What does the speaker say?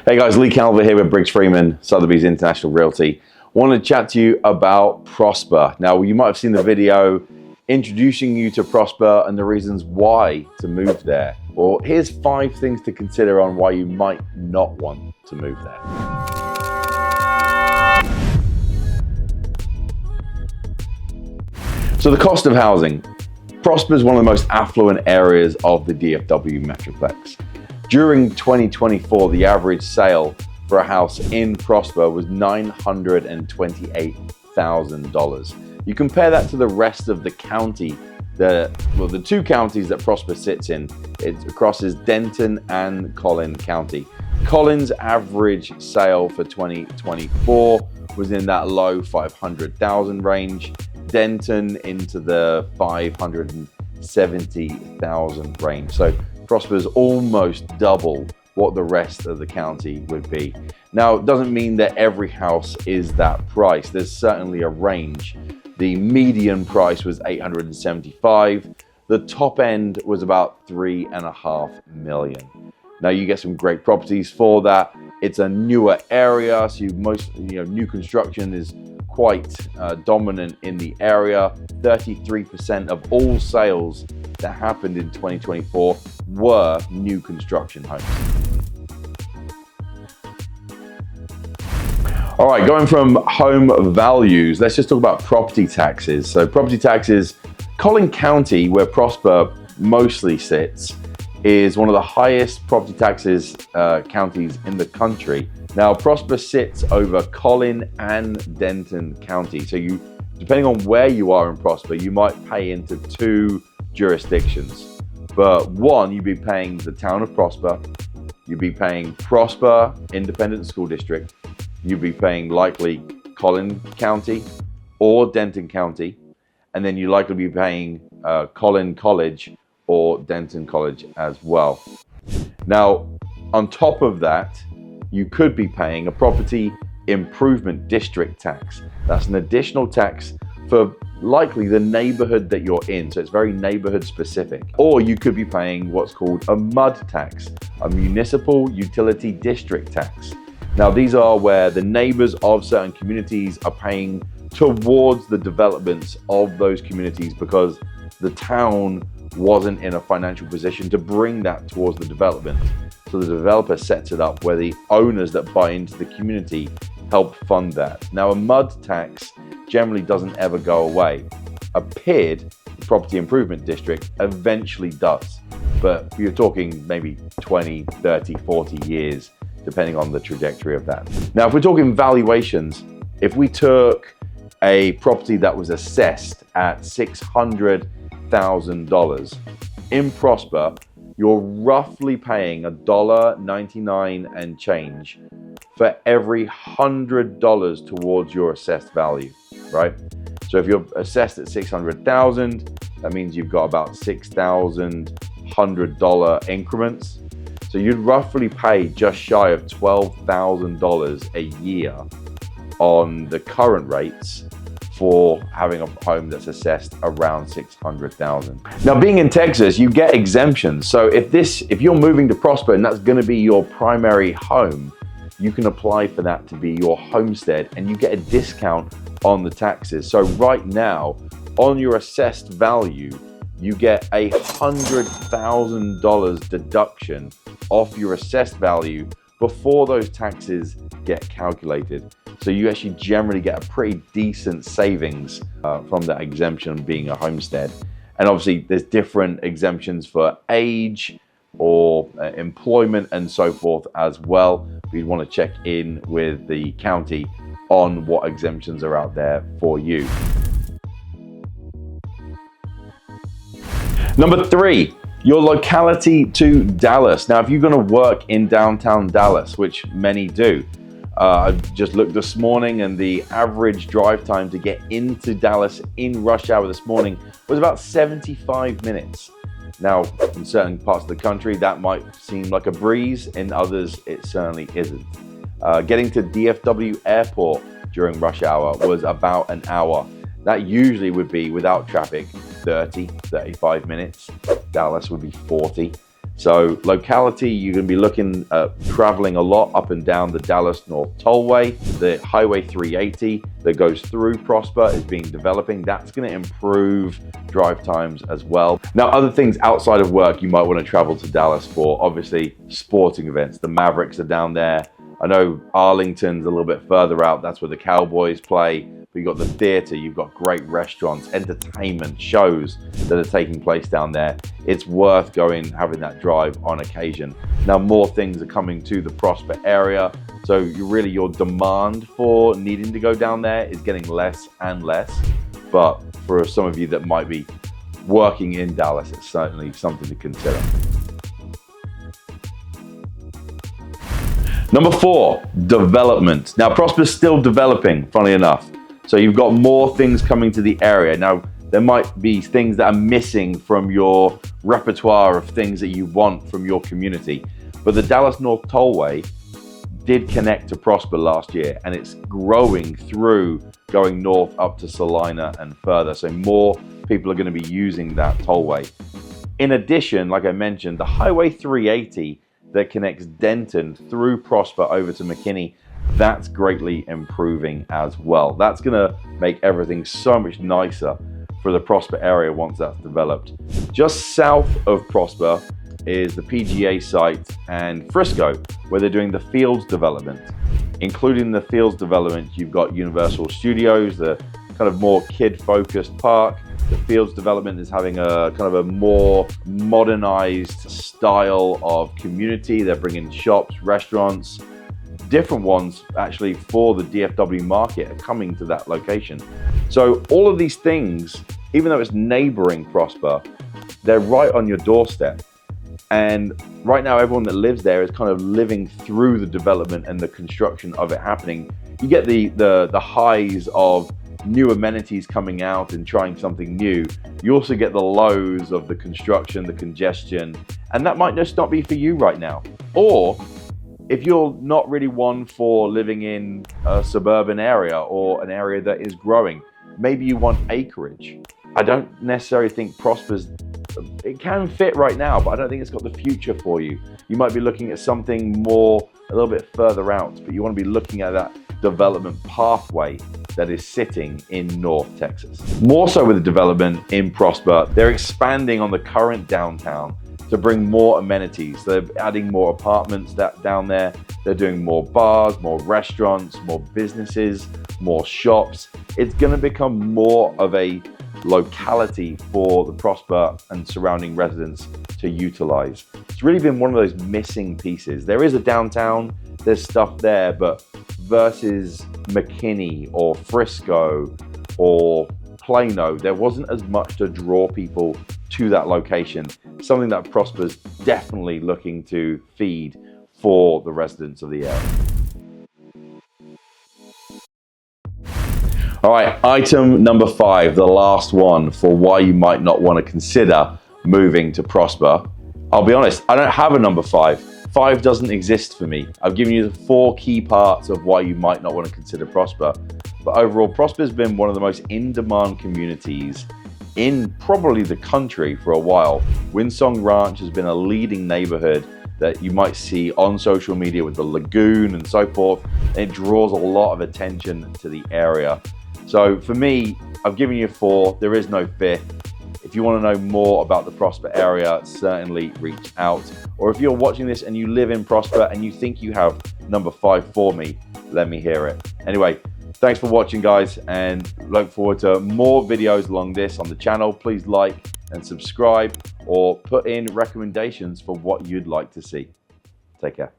Hey guys, Lee Calver here with Briggs Freeman, Sotheby's International Realty. I want to chat to you about Prosper. Now, you might have seen the video introducing you to Prosper and the reasons why to move there. Well, here's 5 things to consider on why you might not want to move there. So the cost of housing. Prosper is one of the most affluent areas of the DFW Metroplex. During 2024, the average sale for a house in Prosper was $928,000. You compare that to the rest of the county, the 2 counties that Prosper sits in. It crosses Denton and Collin County. Collin's average sale for 2024 was in that low 500,000 range. Denton into the 570,000 range. So Prosper is almost double what the rest of the county would be. Now, it doesn't mean that every house is that price. There's certainly a range. The median price was $875,000. The top end was about $3.5 million. Now, you get some great properties for that. It's a newer area, so new construction is quite dominant in the area. 33% of all sales that happened in 2024 were new construction homes. All right, going from home values, let's just talk about property taxes. So property taxes, Collin County, where Prosper mostly sits, is one of the highest property taxes counties in the country. Now, Prosper sits over Collin and Denton County. So depending on where you are in Prosper, you might pay into 2 jurisdictions. But one, you'd be paying the town of Prosper, you'd be paying Prosper Independent School District, you'd be paying likely Collin County or Denton County, and then you likely be paying Collin College or Denton College as well. Now, on top of that, you could be paying a property improvement district tax. That's an additional tax for likely the neighborhood that you're in, so it's very neighborhood specific. Or you could be paying what's called a MUD tax, a municipal utility district tax. Now, these are where the neighbors of certain communities are paying towards the developments of those communities because the town wasn't in a financial position to bring that towards the development. So the developer sets it up where the owners that buy into the community help fund that. Now, a MUD tax generally doesn't ever go away. A PID, Property Improvement District, eventually does. But you're talking maybe 20, 30, 40 years, depending on the trajectory of that. Now, if we're talking valuations, if we took a property that was assessed at $600,000 in Prosper, you're roughly paying $1.99 and change for every $100 towards your assessed value, right? So if you're assessed at $600,000, that means you've got about $6,100 increments. So you'd roughly pay just shy of $12,000 a year on the current rates for having a home that's assessed around $600,000. Now, being in Texas, you get exemptions. So if you're moving to Prosper and that's going to be your primary home, you can apply for that to be your homestead and you get a discount on the taxes. So right now, on your assessed value, you get a $100,000 deduction off your assessed value before those taxes get calculated. So you actually generally get a pretty decent savings from that exemption being a homestead. And obviously there's different exemptions for age or employment and so forth as well. We'd want to check in with the county on what exemptions are out there for you. Number 3, your locality to Dallas. Now, if you're going to work in downtown Dallas, which many do, I just looked this morning and the average drive time to get into Dallas in rush hour this morning was about 75 minutes. Now, in certain parts of the country, that might seem like a breeze. In others, it certainly isn't. Getting to DFW Airport during rush hour was about an hour. That usually would be, without traffic, 30, 35 minutes. Dallas would be 40. So Locality, you're going to be looking at traveling a lot up and down the Dallas North Tollway. The Highway 380 that goes through Prosper is being developing. That's going to improve drive times as well. Now, other things outside of work you might want to travel to Dallas for, obviously sporting events. The Mavericks are down there. I know Arlington's a little bit further out. That's where the Cowboys play. But you've got the theater, you've got great restaurants, entertainment, shows that are taking place down there. It's worth going, having that drive on occasion. Now, more things are coming to the Prosper area. So your demand for needing to go down there is getting less and less. But for some of you that might be working in Dallas, it's certainly something to consider. Number 4, development. Now, Prosper's still developing, funnily enough. So you've got more things coming to the area. Now, there might be things that are missing from your repertoire of things that you want from your community. But the Dallas North Tollway did connect to Prosper last year, and it's growing through going north up to Salina and further. So more people are going to be using that tollway. In addition, like I mentioned, the Highway 380 that connects Denton through Prosper over to McKinney, that's greatly improving as well. That's gonna make everything so much nicer for the Prosper area once that's developed. Just south of Prosper is the PGA site and Frisco, where they're doing the Fields development. Including the Fields development, you've got Universal Studios, the kind of more kid-focused park. The Fields development is having a kind of a more modernized style of community. They're bringing shops, restaurants, different ones actually for the DFW market are coming to that location. So all of these things, even though it's neighboring Prosper, they're right on your doorstep. And right now, everyone that lives there is kind of living through the development and the construction of it happening. You get the highs of new amenities coming out and trying something new. You also get the lows of the construction, the congestion, and that might just not be for you right now. Or if you're not really one for living in a suburban area or an area that is growing, maybe you want acreage. I don't necessarily think Prosper's, it can fit right now, but I don't think it's got the future for you. You might be looking at something more, a little bit further out, but you want to be looking at that development pathway that is sitting in North Texas. More so with the development in Prosper, they're expanding on the current downtown to bring more amenities. They're adding more apartments down there. They're doing more bars, more restaurants, more businesses, more shops. It's gonna become more of a locality for the Prosper and surrounding residents to utilize. It's really been one of those missing pieces. There is a downtown, there's stuff there, but versus McKinney or Frisco or Plano, there wasn't as much to draw people to that location, something that Prosper's definitely looking to feed for the residents of the area. All right, item number 5, the last one for why you might not want to consider moving to Prosper. I'll be honest, I don't have a number 5. 5 doesn't exist for me. I've given you the 4 key parts of why you might not want to consider Prosper. But overall, Prosper's been one of the most in-demand communities in probably the country for a while. Windsong Ranch has been a leading neighborhood that you might see on social media with the lagoon and so forth. And it draws a lot of attention to the area. So for me, I've given you 4. There is no 5th. If you want to know more about the Prosper area, certainly reach out. Or if you're watching this and you live in Prosper and you think you have number 5 for me, let me hear it. Anyway, thanks for watching, guys, and look forward to more videos along this on the channel. Please like and subscribe or put in recommendations for what you'd like to see. Take care.